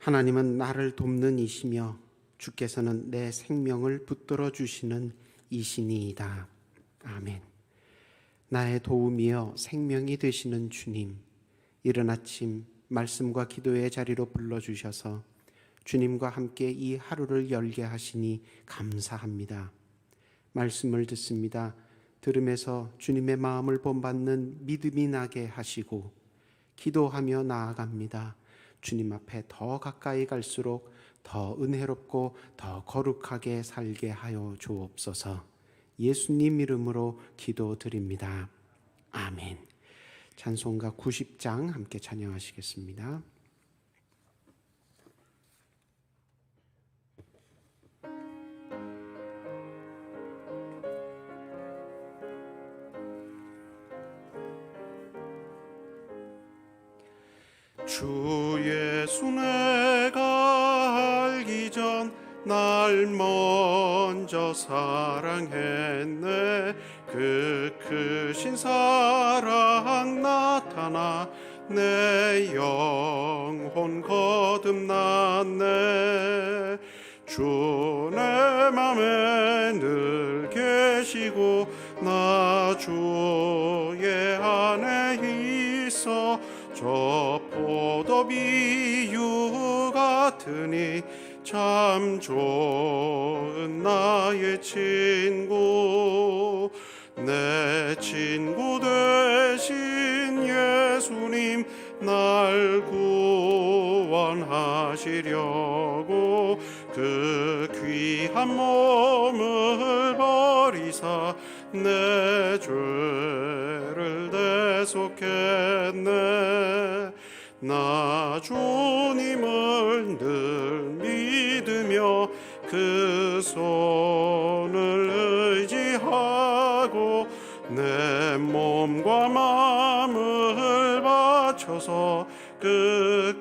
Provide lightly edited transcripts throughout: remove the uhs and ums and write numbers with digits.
하나님은 나를 돕는 이시며 주께서는 내 생명을 붙들어 주시는 이시니이다. 아멘. 나의 도움이여 생명이 되시는 주님, 이른 아침 말씀과 기도의 자리로 불러주셔서 주님과 함께 이 하루를 열게 하시니 감사합니다. 말씀을 듣습니다. 들으면서 주님의 마음을 본받는 믿음이 나게 하시고 기도하며 나아갑니다. 주님 앞에 더 가까이 갈수록 더 은혜롭고 더 거룩하게 살게 하여 주옵소서. 예수님 이름으로 기도드립니다. 아멘. 찬송가 90장 함께 찬양하시겠습니다. 주 예수 내가 알기 전 날 먼저 사랑했네. 그 크신 사랑 나타나 내 영혼 거듭났네. 주 내 맘에 늘 계시고 나 주의 안에 있어 저 포도비유 같으니 참 좋은 나의 친구. 내 친구 되신 예수님 날 구원하시려고 그 귀한 몸을 버리사 내 죄를 대속했네. 나 주님을 늘 믿으며 그 손을 의지하고 내 몸과 마음을 바쳐서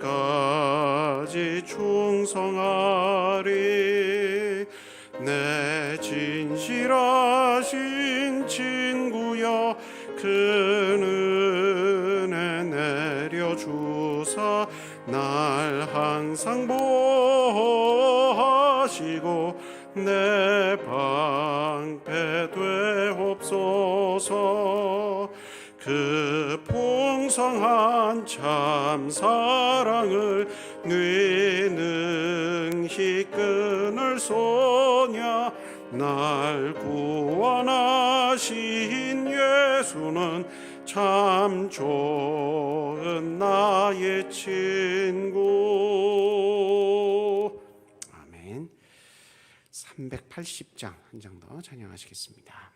끝까지 충성하리. 내 진실하신 친구여 그 은혜 내려주사 날 항상 보호하시고 내 방패 되옵소서. 그 풍성한 참 사랑을 네 능히 끊을 소냐. 날 구원하신 예수는 참 좋은 나의 친구. 아멘. 380장 한 장 더 찬양하시겠습니다.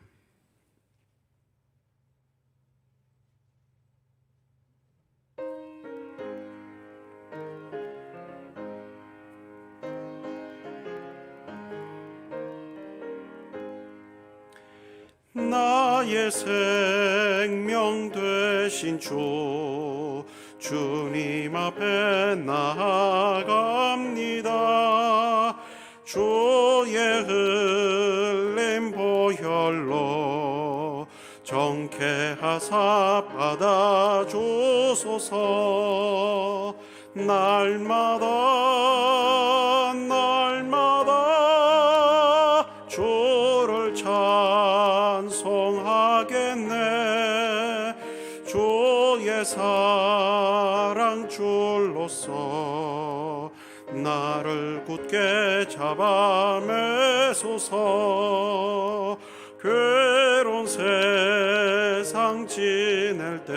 나의 생명 되신 주 주님 앞에 나아갑니다. 주의 흘린 보혈로 정케하사 받아주소서. 날마다 주를 찬송하겠네. 주의 사랑 줄로서 나를 굳게 잡아 매소서. 괴로운 세상 지낼 때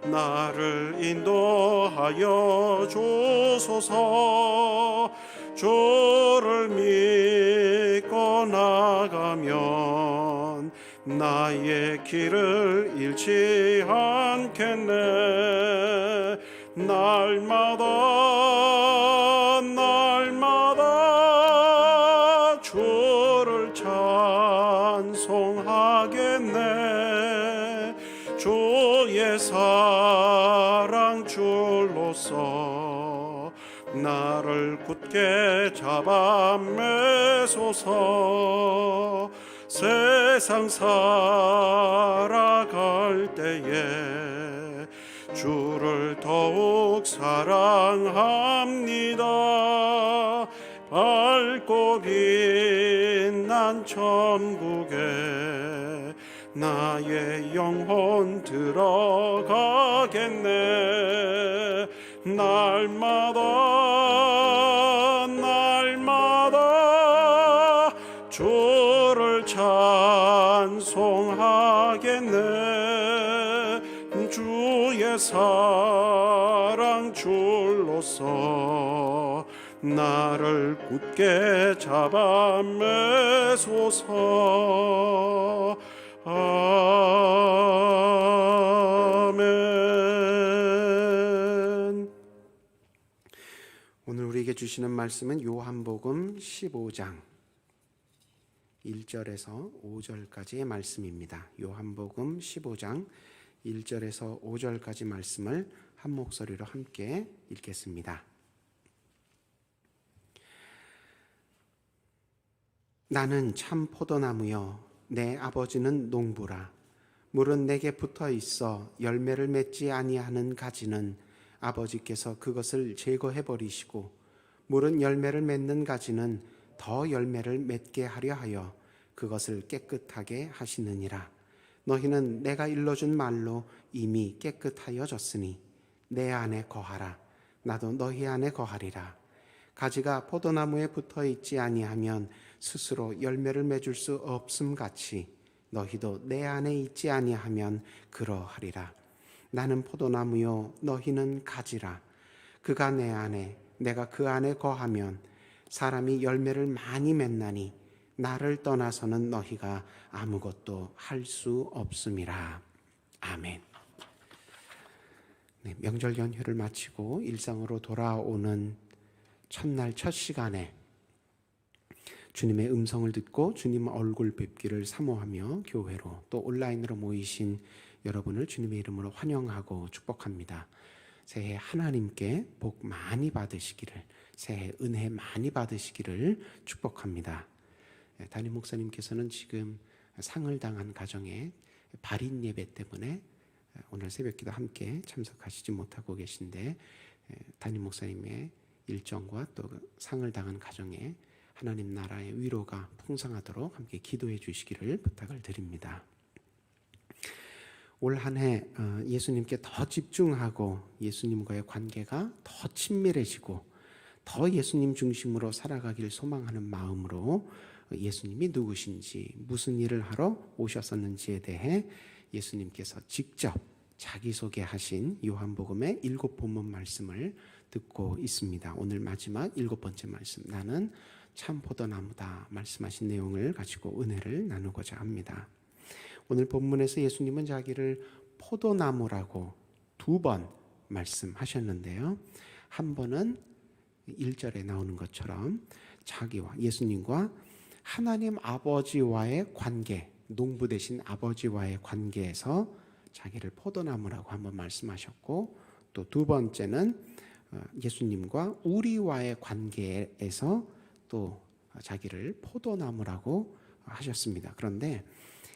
나를 인도하여 주소서. 주를 믿고 나가면 나의 길을 잃지 않겠네. 날마다 주를 찬송하겠네. 주의 사랑 줄로서 나를 굳게 잡아 매소서. 세상 살아갈 때에 주를 더욱 사랑합니다. 밝고 빛난 천국에 나의 영혼 들어가겠네. 날마다 주를 찬송하겠네. 주의 사랑 줄로서 나를 굳게 잡아 매소서. 아멘. 오늘 우리에게 주시는 말씀은 요한복음 15장 1절에서 5절까지의 말씀입니다. 요한복음 15장 1절에서 5절까지 말씀을 한 목소리로 함께 읽겠습니다. 나는 참 포도나무여 내 아버지는 농부라. 물은 내게 붙어 있어 열매를 맺지 아니하는 가지는 아버지께서 그것을 제거해 버리시고, 물은 열매를 맺는 가지는 더 열매를 맺게 하려 하여 그것을 깨끗하게 하시느니라. 너희는 내가 일러준 말로 이미 깨끗하여졌으니 내 안에 거하라. 나도 너희 안에 거하리라. 가지가 포도나무에 붙어 있지 아니하면 스스로 열매를 맺을 수 없음 같이 너희도 내 안에 있지 아니하면 그러하리라. 나는 포도나무요 너희는 가지라. 그가 내 안에 내가 그 안에 거하면 사람이 열매를 많이 맺나니 나를 떠나서는 너희가 아무것도 할 수 없음이라. 아멘. 네, 명절 연휴를 마치고 일상으로 돌아오는 첫날 첫 시간에 주님의 음성을 듣고 주님 얼굴 뵙기를 사모하며 교회로 또 온라인으로 모이신 여러분을 주님의 이름으로 환영하고 축복합니다. 새해 하나님께 복 많이 받으시기를, 새해 은혜 많이 받으시기를 축복합니다. 담임 목사님께서는 지금 상을 당한 가정에 발인 예배 때문에 오늘 새벽기도 함께 참석하시지 못하고 계신데, 담임 목사님의 일정과 또 상을 당한 가정에 하나님 나라의 위로가 풍성하도록 함께 기도해 주시기를 부탁을 드립니다. 올 한 해 예수님께 더 집중하고 예수님과의 관계가 더 친밀해지고 더 예수님 중심으로 살아가길 소망하는 마음으로 예수님이 누구신지, 무슨 일을 하러 오셨었는지에 대해 예수님께서 직접 자기소개하신 요한복음의 7본문 말씀을 듣고 있습니다. 오늘 마지막 7번째 말씀, 나는 참 포도나무다 말씀하신 내용을 가지고 은혜를 나누고자 합니다. 오늘 본문에서 예수님은 자기를 포도나무라고 2번 말씀하셨는데요. 한 번은 1절에 나오는 것처럼 자기와 예수님과 하나님 아버지와의 관계, 농부 되신 아버지와의 관계에서 자기를 포도나무라고 한번 말씀하셨고, 또 2번째는 예수님과 우리와의 관계에서 또 자기를 포도나무라고 하셨습니다. 그런데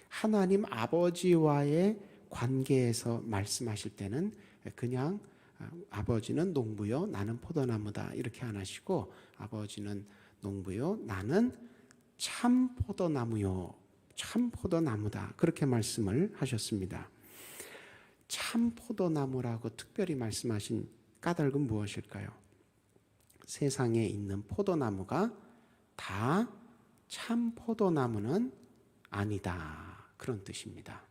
하나님 아버지와의 관계에서 말씀하실 때는 그냥 아버지는 농부요 나는 포도나무다 이렇게 안 하시고, 아버지는 농부요 나는 참 포도나무요 참 포도나무다 그렇게 말씀을 하셨습니다. 참 포도나무라고 특별히 말씀하신 까닭은 무엇일까요? 세상에 있는 포도나무가 다 참 포도나무는 아니다 그런 뜻입니다.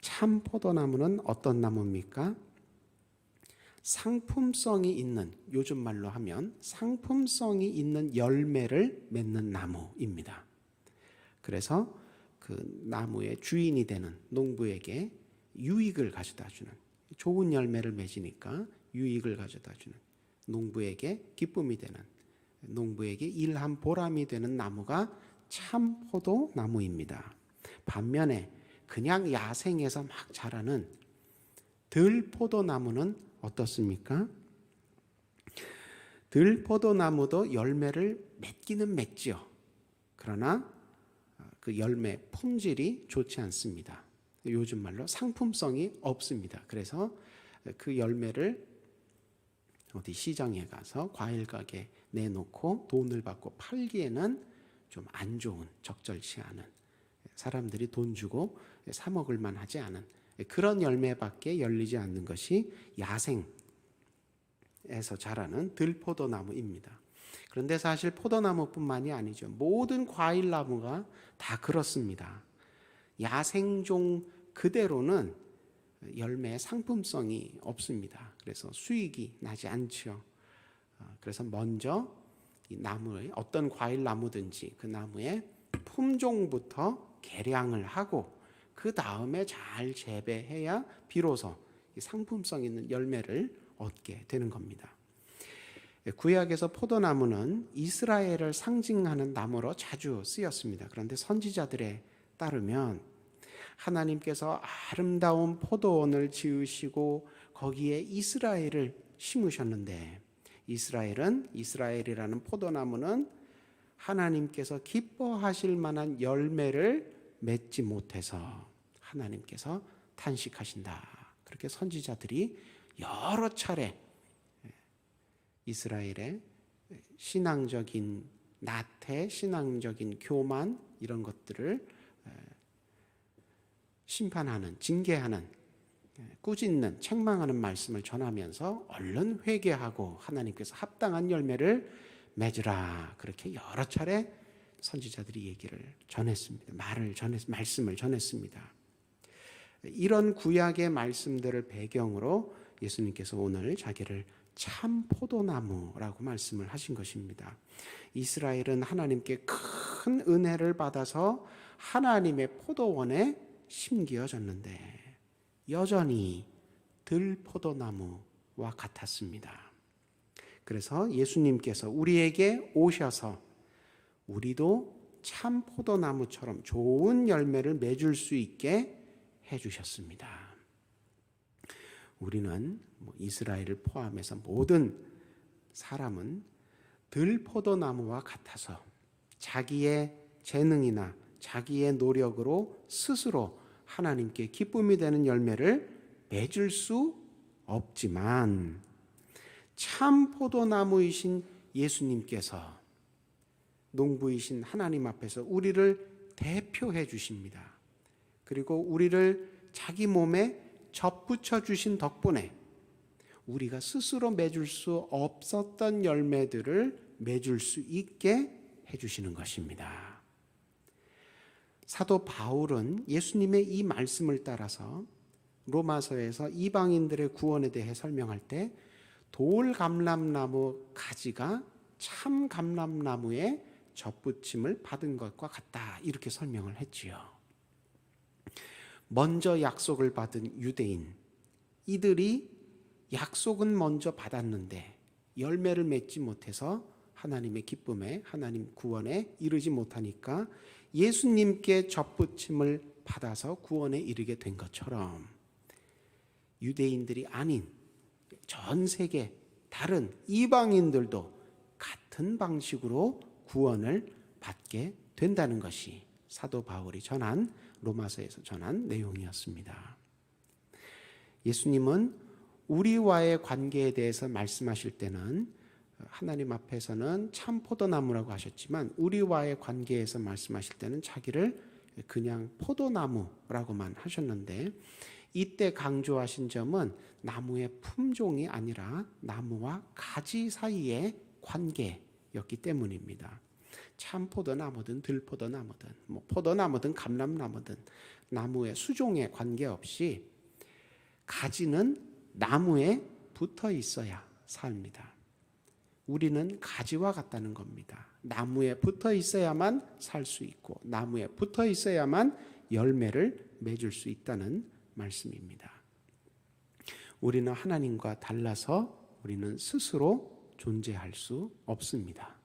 참 포도나무는 어떤 나무입니까? 상품성이 있는, 요즘 말로 하면 상품성이 있는 열매를 맺는 나무입니다. 그래서 그 나무의 주인이 되는 농부에게 유익을 가져다주는, 좋은 열매를 맺으니까 유익을 가져다주는, 농부에게 기쁨이 되는, 농부에게 일한 보람이 되는 나무가 참 포도나무입니다. 반면에 그냥 야생에서 막 자라는 들포도나무는 어떻습니까? 들포도나무도 열매를 맺기는 맺지요. 그러나 그 열매 품질이 좋지 않습니다. 요즘 말로 상품성이 없습니다. 그래서 그 열매를 어디 시장에 가서 과일 가게 내놓고 돈을 받고 팔기에는 좀 안 좋은, 적절치 않은, 사람들이 돈 주고 사 먹을 만하지 않은 그런 열매밖에 열리지 않는 것이 야생에서 자라는 들포도나무입니다. 그런데 사실 포도나무뿐만이 아니죠. 모든 과일나무가 다 그렇습니다. 야생종 그대로는 열매의 상품성이 없습니다. 그래서 수익이 나지 않죠. 그래서 먼저 이 나무의 어떤 과일 나무든지 그 나무의 품종부터 개량을 하고 그 다음에 잘 재배해야 비로소 상품성 있는 열매를 얻게 되는 겁니다. 구약에서 포도나무는 이스라엘을 상징하는 나무로 자주 쓰였습니다. 그런데 선지자들에 따르면 하나님께서 아름다운 포도원을 지으시고 거기에 이스라엘을 심으셨는데 이스라엘이라는 포도나무는 하나님께서 기뻐하실 만한 열매를 맺지 못해서 하나님께서 탄식하신다. 그렇게 선지자들이 여러 차례 이스라엘의 신앙적인 나태, 신앙적인 교만 이런 것들을 심판하는, 징계하는, 꾸짖는, 책망하는 말씀을 전하면서 얼른 회개하고 하나님께서 합당한 열매를 맺으라. 그렇게 여러 차례 선지자들이 얘기를 전했습니다. 말씀을 전했습니다. 이런 구약의 말씀들을 배경으로 예수님께서 오늘 자기를 참 포도나무라고 말씀을 하신 것입니다. 이스라엘은 하나님께 큰 은혜를 받아서 하나님의 포도원에 심기어졌는데 여전히 들포도나무와 같았습니다. 그래서 예수님께서 우리에게 오셔서 우리도 참 포도나무처럼 좋은 열매를 맺을 수 있게 해주셨습니다. 우리는 이스라엘을 포함해서 모든 사람은 들포도나무와 같아서 자기의 재능이나 자기의 노력으로 스스로 하나님께 기쁨이 되는 열매를 맺을 수 없지만 참 포도나무이신 예수님께서 농부이신 하나님 앞에서 우리를 대표해 주십니다. 그리고 우리를 자기 몸에 접붙여 주신 덕분에 우리가 스스로 맺을 수 없었던 열매들을 맺을 수 있게 해주시는 것입니다. 사도 바울은 예수님의 이 말씀을 따라서 로마서에서 이방인들의 구원에 대해 설명할 때 돌감람나무 가지가 참 감람나무의 접붙임을 받은 것과 같다 이렇게 설명을 했지요. 먼저 약속을 받은 유대인 이들이 약속은 먼저 받았는데 열매를 맺지 못해서 하나님의 기쁨에 하나님 구원에 이르지 못하니까 예수님께 접붙임을 받아서 구원에 이르게 된 것처럼 유대인들이 아닌 전 세계 다른 이방인들도 같은 방식으로 구원을 받게 된다는 것이 사도 바울이 전한 로마서에서 전한 내용이었습니다. 예수님은 우리와의 관계에 대해서 말씀하실 때는 하나님 앞에서는 참 포도나무라고 하셨지만 우리와의 관계에서 말씀하실 때는 자기를 그냥 포도나무라고만 하셨는데 이때 강조하신 점은 나무의 품종이 아니라 나무와 가지 사이의 관계였기 때문입니다. 참 포도나무든 들포도나무든 포도나무든 감람나무든 나무의 수종에 관계없이 가지는 나무에 붙어 있어야 삽니다. 우리는 가지와 같다는 겁니다. 나무에 붙어 있어야만 살 수 있고 나무에 붙어 있어야만 열매를 맺을 수 있다는 말씀입니다. 우리는 하나님과 달라서 우리는 스스로 존재할 수 없습니다.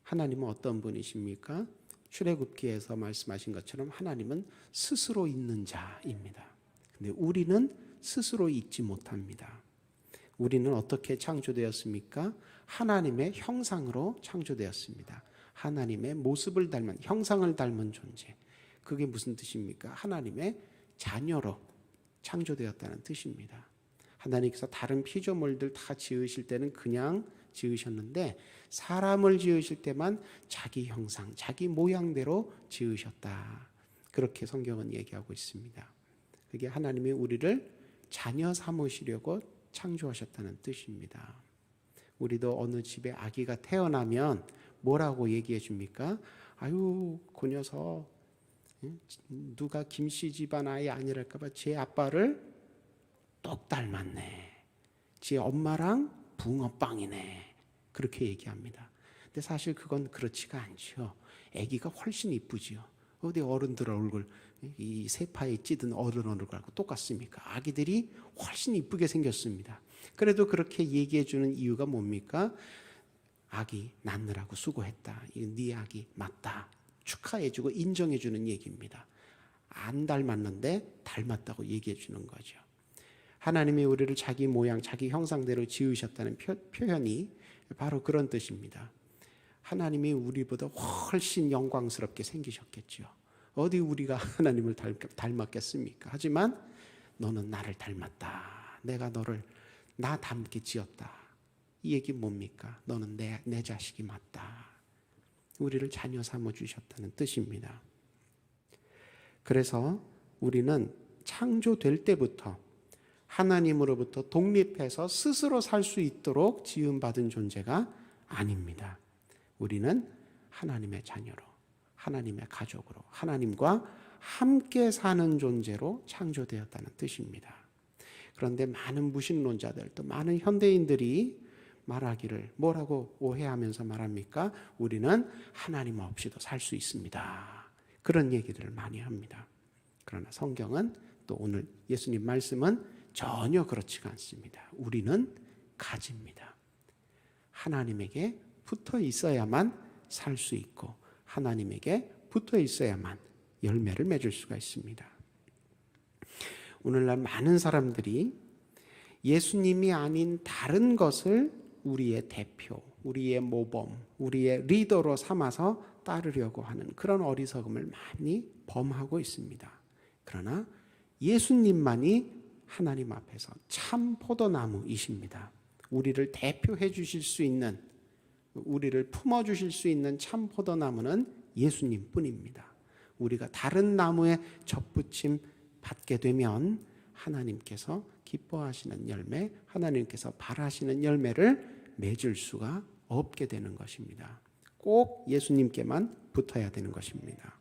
하나님은 어떤 분이십니까? 출애굽기에서 말씀하신 것처럼 하나님은 스스로 있는 자입니다. 근데 우리는 스스로 있지 못합니다. 우리는 어떻게 창조되었습니까? 하나님의 형상으로 창조되었습니다. 하나님의 모습을 닮은 형상을 닮은 존재. 그게 무슨 뜻입니까? 하나님의 자녀로 창조되었다는 뜻입니다. 하나님께서 다른 피조물들 다 지으실 때는 그냥 지으셨는데 사람을 지으실 때만 자기 형상, 자기 모양대로 지으셨다. 그렇게 성경은 얘기하고 있습니다. 그게 하나님이 우리를 자녀 삼으시려고 창조하셨다는 뜻입니다. 우리도 어느 집에 아기가 태어나면 뭐라고 얘기해 줍니까? 아유, 그 녀석 누가 김씨 집안 아이 아니랄까 봐 제 아빠를 똑 닮았네. 제 엄마랑 붕어빵이네. 그렇게 얘기합니다. 근데 사실 그건 그렇지가 않죠. 아기가 훨씬 이쁘지요. 어디 어른들 얼굴, 이 세파에 찌든 어른 얼굴하고 똑같습니까? 아기들이 훨씬 이쁘게 생겼습니다. 그래도 그렇게 얘기해 주는 이유가 뭡니까? 아기 낳느라고 수고했다. 네 아기 맞다. 축하해 주고 인정해 주는 얘기입니다. 안 닮았는데 닮았다고 얘기해 주는 거죠. 하나님이 우리를 자기 모양, 자기 형상대로 지으셨다는 표현이 바로 그런 뜻입니다. 하나님이 우리보다 훨씬 영광스럽게 생기셨겠죠. 어디 우리가 하나님을 닮았겠습니까? 하지만 너는 나를 닮았다. 내가 너를 나 닮게 지었다. 이 얘기 뭡니까? 너는 내 자식이 맞다. 우리를 자녀 삼아주셨다는 뜻입니다. 그래서 우리는 창조될 때부터 하나님으로부터 독립해서 스스로 살 수 있도록 지음받은 존재가 아닙니다. 우리는 하나님의 자녀로, 하나님의 가족으로, 하나님과 함께 사는 존재로 창조되었다는 뜻입니다. 그런데 많은 무신론자들, 또 많은 현대인들이 말하기를 뭐라고 오해하면서 말합니까? 우리는 하나님 없이도 살 수 있습니다. 그런 얘기들을 많이 합니다. 그러나 성경은 또 오늘 예수님 말씀은 전혀 그렇지가 않습니다. 우리는 가지입니다. 하나님에게 붙어 있어야만 살 수 있고 하나님에게 붙어 있어야만 열매를 맺을 수가 있습니다. 오늘날 많은 사람들이 예수님이 아닌 다른 것을 우리의 대표, 우리의 모범, 우리의 리더로 삼아서 따르려고 하는 그런 어리석음을 많이 범하고 있습니다. 그러나 예수님만이 하나님 앞에서 참 포도나무이십니다. 우리를 대표해 주실 수 있는, 우리를 품어 주실 수 있는 참 포도나무는 예수님 뿐입니다. 우리가 다른 나무에 접붙임 받게 되면 하나님께서 기뻐하시는 열매, 하나님께서 바라시는 열매를 맺을 수가 없게 되는 것입니다. 꼭 예수님께만 붙어야 되는 것입니다.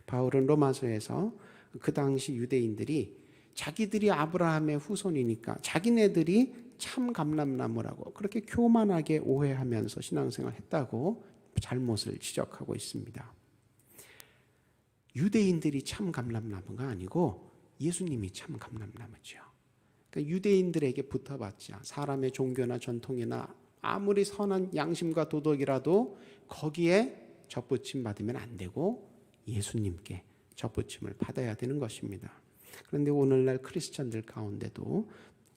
바울은 로마서에서 그 당시 유대인들이 자기들이 아브라함의 후손이니까 자기네들이 참 감람나무라고 그렇게 교만하게 오해하면서 신앙생활을 했다고 잘못을 지적하고 있습니다. 유대인들이 참 감람나무가 아니고 예수님이 참 감람나무죠. 그러니까 유대인들에게 붙어봤자 사람의 종교나 전통이나 아무리 선한 양심과 도덕이라도 거기에 접붙임 받으면 안 되고 예수님께 접붙임을 받아야 되는 것입니다. 그런데 오늘날 크리스찬들 가운데도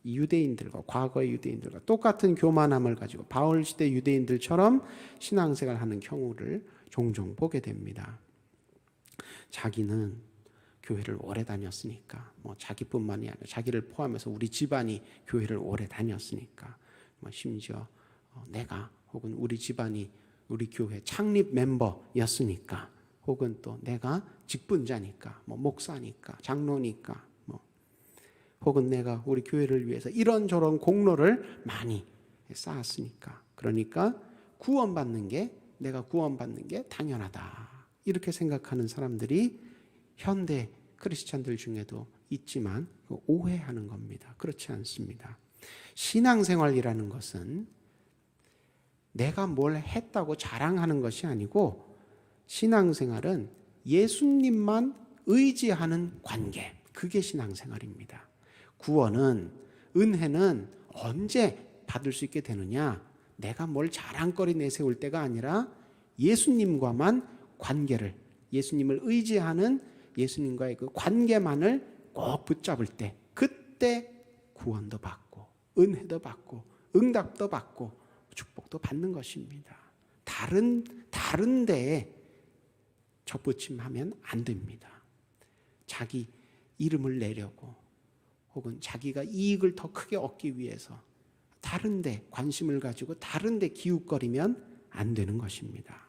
유대인들과 과거의 유대인들과 똑같은 교만함을 가지고 바울 시대 유대인들처럼 신앙생활을 하는 경우를 종종 보게 됩니다. 자기는 교회를 오래 다녔으니까, 자기뿐만이 아니라 자기를 포함해서 우리 집안이 교회를 오래 다녔으니까, 심지어 내가 혹은 우리 집안이 우리 교회 창립 멤버였으니까, 혹은 또 내가 직분자니까, 목사니까, 장로니까, 혹은 내가 우리 교회를 위해서 이런저런 공로를 많이 쌓았으니까, 그러니까 내가 구원받는 게 당연하다. 이렇게 생각하는 사람들이 현대 크리스찬들 중에도 있지만 오해하는 겁니다. 그렇지 않습니다. 신앙생활이라는 것은 내가 뭘 했다고 자랑하는 것이 아니고 신앙생활은 예수님만 의지하는 관계, 그게 신앙생활입니다. 구원은, 은혜는 언제 받을 수 있게 되느냐? 내가 뭘 자랑거리 내세울 때가 아니라 예수님과만 관계를, 예수님을 의지하는 예수님과의 그 관계만을 꼭 붙잡을 때, 그때 구원도 받고 은혜도 받고 응답도 받고 축복도 받는 것입니다. 다른 데에 접붙임하면 안 됩니다. 자기 이름을 내려고 혹은 자기가 이익을 더 크게 얻기 위해서 다른 데 관심을 가지고 다른 데 기웃거리면 안 되는 것입니다.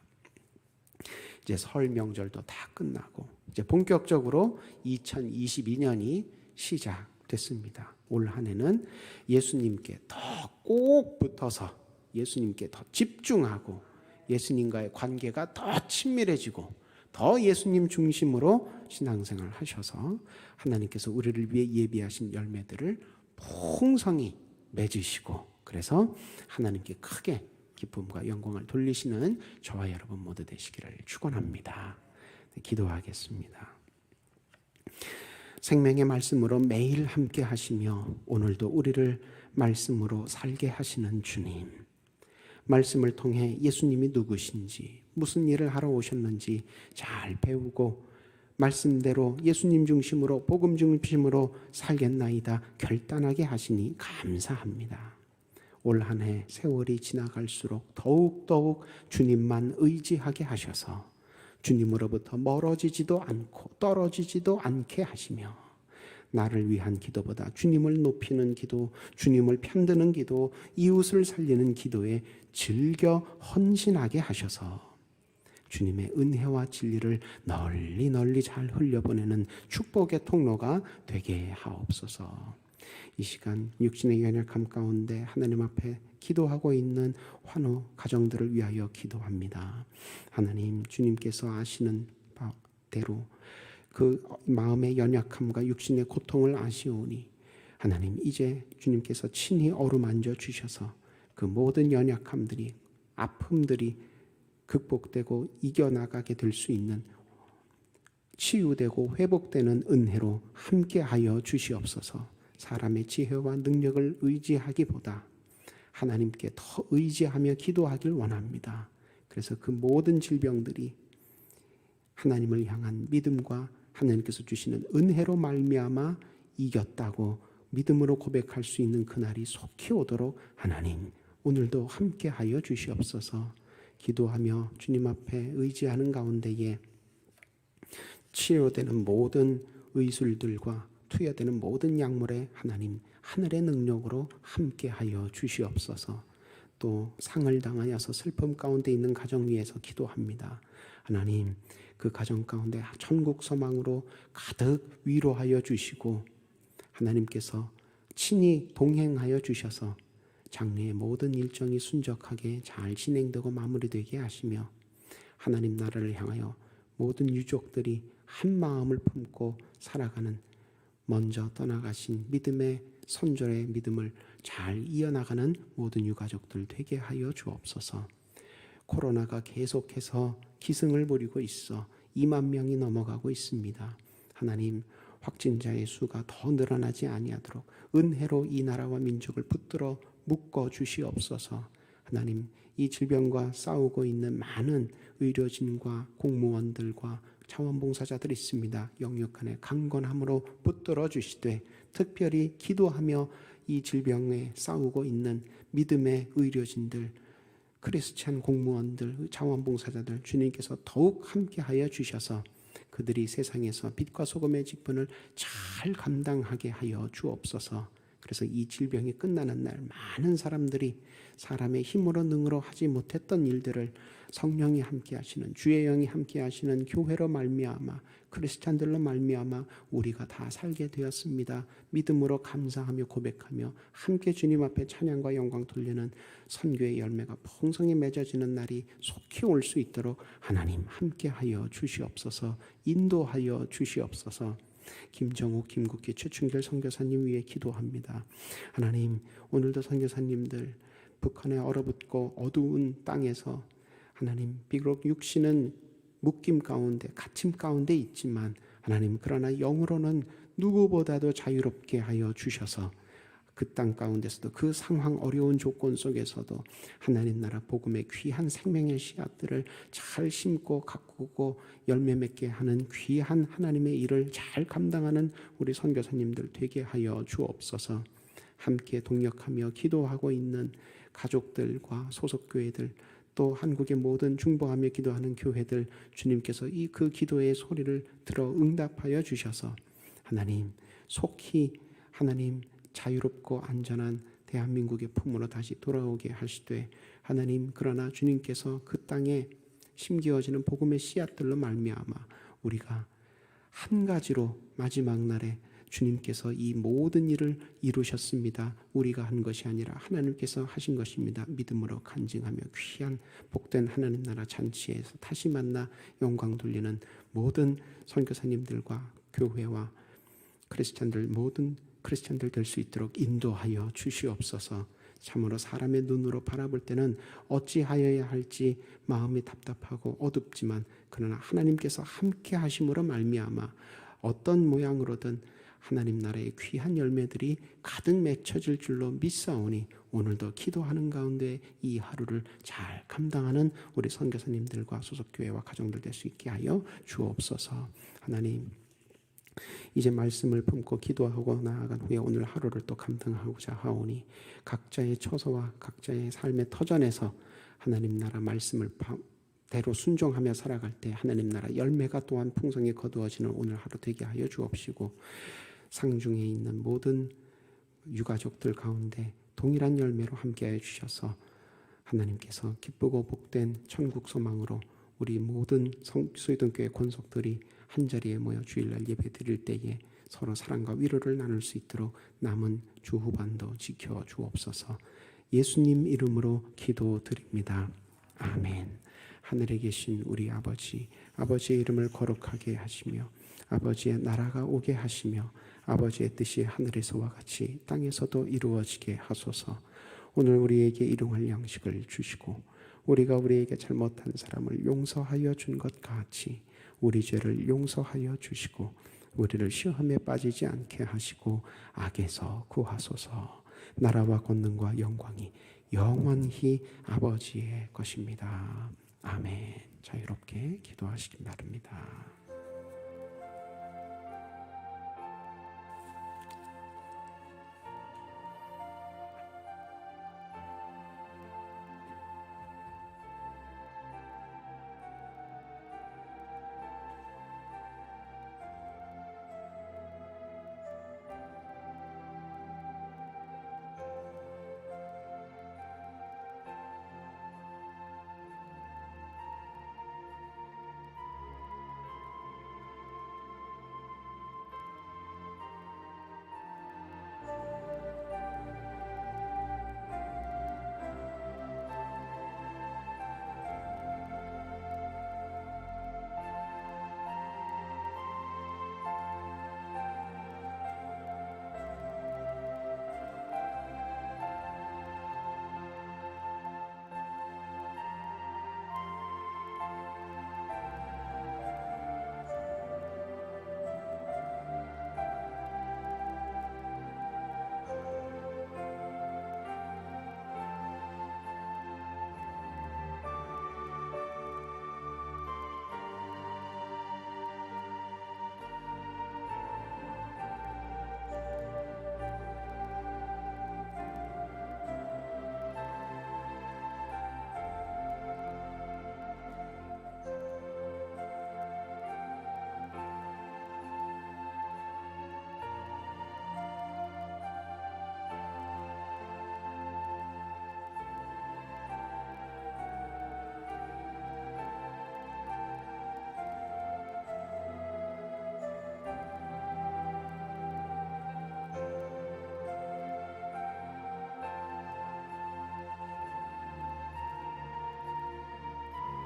이제 설 명절도 다 끝나고 이제 본격적으로 2022년이 시작됐습니다. 올 한 해는 예수님께 더 꼭 붙어서 예수님께 더 집중하고 예수님과의 관계가 더 친밀해지고 더 예수님 중심으로 신앙생활을 하셔서 하나님께서 우리를 위해 예비하신 열매들을 풍성히 맺으시고 그래서 하나님께 크게 기쁨과 영광을 돌리시는 저와 여러분 모두 되시기를 축원합니다. 기도하겠습니다. 생명의 말씀으로 매일 함께 하시며 오늘도 우리를 말씀으로 살게 하시는 주님, 말씀을 통해 예수님이 누구신지 무슨 일을 하러 오셨는지 잘 배우고 말씀대로 예수님 중심으로 복음 중심으로 살겠나이다 결단하게 하시니 감사합니다. 올 한 해 세월이 지나갈수록 더욱 주님만 의지하게 하셔서 주님으로부터 멀어지지도 않고 떨어지지도 않게 하시며 나를 위한 기도보다 주님을 높이는 기도, 주님을 편드는 기도, 이웃을 살리는 기도에 즐겨 헌신하게 하셔서 주님의 은혜와 진리를 널리 잘 흘려보내는 축복의 통로가 되게 하옵소서. 이 시간 육신의 연약함 가운데 하나님 앞에 기도하고 있는 환우 가정들을 위하여 기도합니다. 하나님, 주님께서 아시는 바대로 그 마음의 연약함과 육신의 고통을 아시오니 하나님, 이제 주님께서 친히 어루만져 주셔서 그 모든 연약함들이, 아픔들이 극복되고 이겨나가게 될 수 있는 치유되고 회복되는 은혜로 함께하여 주시옵소서. 사람의 지혜와 능력을 의지하기보다 하나님께 더 의지하며 기도하길 원합니다. 그래서 그 모든 질병들이 하나님을 향한 믿음과 하나님께서 주시는 은혜로 말미암아 이겼다고 믿음으로 고백할 수 있는 그날이 속히 오도록 하나님, 오늘도 함께하여 주시옵소서. 기도하며 주님 앞에 의지하는 가운데에 치료되는 모든 의술들과 투여되는 모든 약물에 하나님 하늘의 능력으로 함께하여 주시옵소서. 또 상을 당하여서 슬픔 가운데 있는 가정 위해서 기도합니다. 하나님, 그 가정 가운데 천국 소망으로 가득 위로하여 주시고 하나님께서 친히 동행하여 주셔서 장래의 모든 일정이 순적하게 잘 진행되고 마무리되게 하시며 하나님 나라를 향하여 모든 유족들이 한 마음을 품고 살아가는 먼저 떠나가신 믿음의 선조의 믿음을 잘 이어나가는 모든 유가족들 되게 하여 주옵소서. 코로나가 계속해서 기승을 부리고 있어 2만 명이 넘어가고 있습니다. 하나님, 확진자의 수가 더 늘어나지 아니하도록 은혜로 이 나라와 민족을 붙들어 묶어 주시옵소서. 하나님, 이 질병과 싸우고 있는 많은 의료진과 공무원들과 자원봉사자들이 있습니다. 영육간의 강건함으로 붙들어 주시되 특별히 기도하며 이 질병에 싸우고 있는 믿음의 의료진들, 크리스찬 공무원들, 자원봉사자들 주님께서 더욱 함께하여 주셔서 그들이 세상에서 빛과 소금의 직분을 잘 감당하게 하여 주옵소서. 그래서 이 질병이 끝나는 날 많은 사람들이 사람의 힘으로 능으로 하지 못했던 일들을 성령이 함께 하시는, 주의 영이 함께 하시는 교회로 말미암아, 크리스찬들로 말미암아 우리가 다 살게 되었습니다. 믿음으로 감사하며 고백하며 함께 주님 앞에 찬양과 영광 돌리는 선교의 열매가 풍성히 맺어지는 날이 속히 올 수 있도록 하나님 함께하여 주시옵소서. 인도하여 주시옵소서. 김정욱, 김국기, 최충길 선교사님 위해 기도합니다. 하나님, 오늘도 선교사님들 북한에 얼어붙고 어두운 땅에서 하나님, 비록 육신은 묶임 가운데 갇힘 가운데 있지만 하나님, 그러나 영으로는 누구보다도 자유롭게 하여 주셔서 그 땅 가운데서도 그 상황 어려운 조건 속에서도 하나님 나라 복음의 귀한 생명의 씨앗들을 잘 심고 가꾸고 열매 맺게 하는 귀한 하나님의 일을 잘 감당하는 우리 선교사님들 되게 하여 주옵소서. 함께 동역하며 기도하고 있는 가족들과 소속교회들, 또 한국의 모든 중보하며 기도하는 교회들, 주님께서 그 기도의 소리를 들어 응답하여 주셔서 하나님 속히 하나님 자유롭고 안전한 대한민국의 품으로 다시 돌아오게 하시되 하나님 그러나 주님께서 그 땅에 심기어지는 복음의 씨앗들로 말미암아 우리가 한 가지로 마지막 날에 주님께서 이 모든 일을 이루셨습니다. 우리가 한 것이 아니라 하나님께서 하신 것입니다. 믿음으로 간증하며 귀한 복된 하나님 나라 잔치에서 다시 만나 영광 돌리는 모든 선교사님들과 교회와 크리스찬들 모든 크리스찬들 될 수 있도록 인도하여 주시옵소서. 참으로 사람의 눈으로 바라볼 때는 어찌하여야 할지 마음이 답답하고 어둡지만 그러나 하나님께서 함께 하심으로 말미암아 어떤 모양으로든 하나님 나라의 귀한 열매들이 가득 맺혀질 줄로 믿사오니 오늘도 기도하는 가운데 이 하루를 잘 감당하는 우리 선교사님들과 소속교회와 가정들 될 수 있게 하여 주옵소서. 하나님 이제 말씀을 품고 기도하고 나아간 후에 오늘 하루를 또 감당하고자 하오니 각자의 처소와 각자의 삶의 터전에서 하나님 나라 말씀을 대로 순종하며 살아갈 때 하나님 나라 열매가 또한 풍성히 거두어지는 오늘 하루 되게 하여 주옵시고 상중에 있는 모든 유가족들 가운데 동일한 열매로 함께하여 주셔서 하나님께서 기쁘고 복된 천국 소망으로 우리 모든 수의동교회 권속들이 한자리에 모여 주일날 예배 드릴 때에 서로 사랑과 위로를 나눌 수 있도록 남은 주 후반도 지켜 주옵소서. 예수님 이름으로 기도드립니다. 아멘. 하늘에 계신 우리 아버지, 아버지의 이름을 거룩하게 하시며 아버지의 나라가 오게 하시며 아버지의 뜻이 하늘에서와 같이 땅에서도 이루어지게 하소서. 오늘 우리에게 일용할 양식을 주시고 우리가 우리에게 잘못한 사람을 용서하여 준 것 같이 우리 죄를 용서하여 주시고 우리를 시험에 빠지지 않게 하시고 악에서 구하소서. 나라와 권능과 영광이 영원히 아버지의 것입니다. 아멘. 자유롭게 기도하시기 바랍니다.